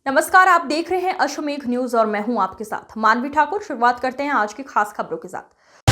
नमस्कार, आप देख रहे हैं अश्वमेघ न्यूज और मैं हूं आपके साथ मानवी ठाकुर। शुरुआत करते हैं आज की खास खबरों के साथ।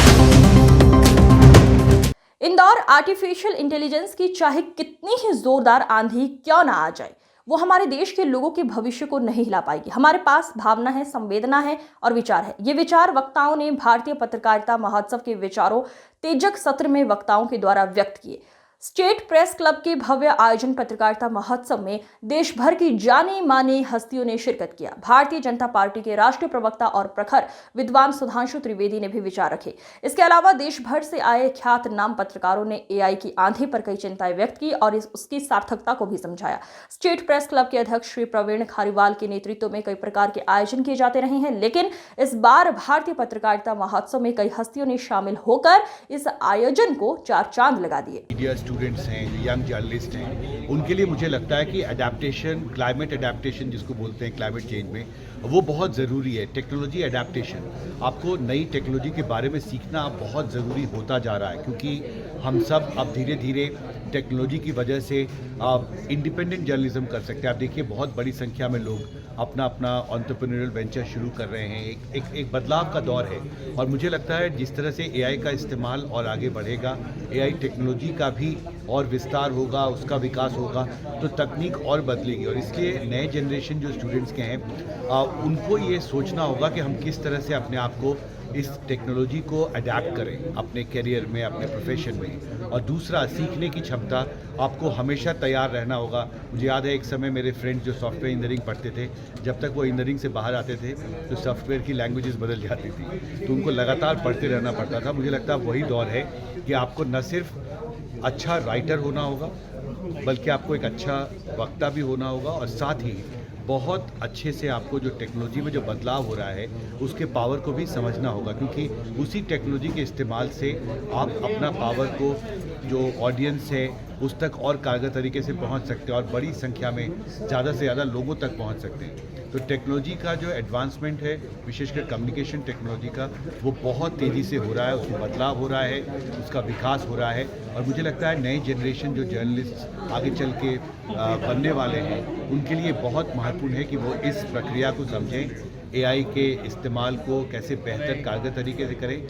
इंदौर आर्टिफिशियल इंटेलिजेंस की चाहे कितनी ही जोरदार आंधी क्यों ना आ जाए, वो हमारे देश के लोगों के भविष्य को नहीं हिला पाएगी। हमारे पास भावना है, संवेदना है और विचार है। ये विचार वक्ताओं ने भारतीय पत्रकारिता महोत्सव के विचारों तेजक सत्र में वक्ताओं के द्वारा व्यक्त किए। स्टेट प्रेस क्लब के भव्य आयोजन पत्रकारिता महोत्सव में देश भर की जानी मानी हस्तियों ने शिरकत किया। भारतीय जनता पार्टी के राष्ट्रीय प्रवक्ता और प्रखर विद्वान सुधांशु त्रिवेदी ने भी विचार रखे। इसके अलावा देश भर से आए ख्यात नाम पत्रकारों ने एआई की आंधी पर कई चिंताएं व्यक्त की और उसकी सार्थकता को भी समझाया। स्टेट प्रेस क्लब के अध्यक्ष श्री प्रवीण खारीवाल के नेतृत्व में कई प्रकार के आयोजन किए जाते रहे हैं, लेकिन इस बार भारतीय पत्रकारिता महोत्सव में कई हस्तियों ने शामिल होकर इस आयोजन को चार चांद लगा दिए। स्टूडेंट्स हैं, जो यंग जर्नलिस्ट हैं, उनके लिए मुझे लगता है कि अडेप्टेशन, क्लाइमेट अडेप्टेशन जिसको बोलते हैं क्लाइमेट चेंज में, वो बहुत ज़रूरी है। टेक्नोलॉजी अडेप्टेशन, आपको नई टेक्नोलॉजी के बारे में सीखना बहुत ज़रूरी होता जा रहा है, क्योंकि हम सब अब धीरे धीरे टेक्नोलॉजी की वजह से इंडिपेंडेंट जर्नलिज्म कर सकते हैं। आप देखिए, बहुत बड़ी संख्या में लोग अपना अपना एंटरप्रेन्योरियल वेंचर शुरू कर रहे हैं। एक बदलाव का दौर है और मुझे लगता है जिस तरह से एआई का इस्तेमाल और आगे बढ़ेगा, एआई टेक्नोलॉजी का भी और विस्तार होगा, उसका विकास होगा, तो तकनीक और बदलेगी। और इसलिए नए जनरेशन जो स्टूडेंट्स के हैं, उनको ये सोचना होगा कि हम किस तरह से अपने आप को इस टेक्नोलॉजी को अडेप्ट करें अपने करियर में, अपने प्रोफेशन में। और दूसरा, सीखने की क्षमता, आपको हमेशा तैयार रहना होगा। मुझे याद है एक समय मेरे फ्रेंड्स जो सॉफ्टवेयर इंजीनियरिंग पढ़ते थे, जब तक वो इंजीनियरिंग से बाहर आते थे तो सॉफ्टवेयर की लैंग्वेजेस बदल जाती थी, तो उनको लगातार पढ़ते रहना पड़ता था। मुझे लगता है वही दौर है कि आपको न सिर्फ अच्छा राइटर होना होगा, बल्कि आपको एक अच्छा वक्ता भी होना होगा, और साथ ही बहुत अच्छे से आपको जो टेक्नोलॉजी में जो बदलाव हो रहा है उसके पावर को भी समझना होगा, क्योंकि उसी टेक्नोलॉजी के इस्तेमाल से आप अपना पावर को, जो ऑडियंस है, उस तक और कारगर तरीके से पहुंच सकते हैं और बड़ी संख्या में ज़्यादा से ज़्यादा लोगों तक पहुंच सकते हैं। तो टेक्नोलॉजी का जो एडवांसमेंट है, विशेषकर कम्युनिकेशन टेक्नोलॉजी का, वो बहुत तेज़ी से हो रहा है, उसमें बदलाव हो रहा है, उसका विकास हो रहा है। और मुझे लगता है नई जनरेशन जो जर्नलिस्ट आगे चल के बनने वाले हैं, उनके लिए बहुत महत्वपूर्ण है कि वो इस प्रक्रिया को समझें, एआई के इस्तेमाल को कैसे बेहतर कारगर तरीके से करें।